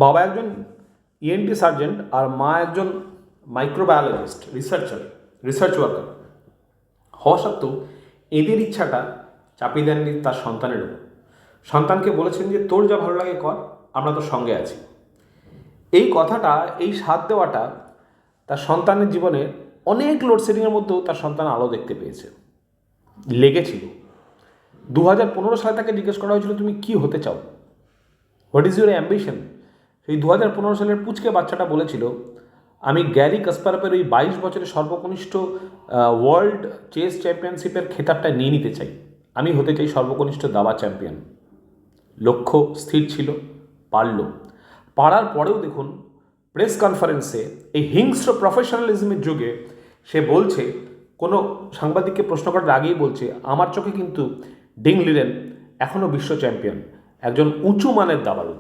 বাবা একজন ENT sergeant আর মা একজন মাইক্রোবায়োলজিস্ট, রিসার্চ ওয়ার্কার হওয়া সত্ত্বেও এদের ইচ্ছাটা চাপিয়ে দেননি তার সন্তানের উপর। সন্তানকে বলেছেন যে তোর যা ভালো লাগে কর, আমরা তোর সঙ্গে আছি। এই কথাটা, এই সাথ দেওয়াটা তার সন্তানের জীবনে অনেক লোডশেডিংয়ের মধ্যেও তার সন্তান আলো দেখতে পেয়েছে, লেগেছিল। 2015 সালে তাকে জিজ্ঞেস করা হয়েছিল তুমি কি হতে চাও, হোয়াট ইজ ইউর অ্যাম্বিশন। সেই 2015 সালের পুচকে বাচ্চাটা বলেছিল আমি গ্যারি কাসপারভের ওই 22 বছরের সর্বকনিষ্ঠ ওয়ার্ল্ড চেস চ্যাম্পিয়নশিপের খেতাবটা নিয়ে নিতে চাই, আমি হতে চাই সর্বকনিষ্ঠ দাবা চ্যাম্পিয়ন। লক্ষ্য স্থির ছিল, পারল। পারার পরেও দেখুন প্রেস কনফারেন্সে এই হিংস্র প্রফেশনালিজমের যুগে সে বলছে, কোনো সাংবাদিককে প্রশ্ন করার আগেই বলছে আমার চোখে কিন্তু ডিং লিরেন এখনও বিশ্ব চ্যাম্পিয়ন, একজন উঁচু মানের দাবাড়ু।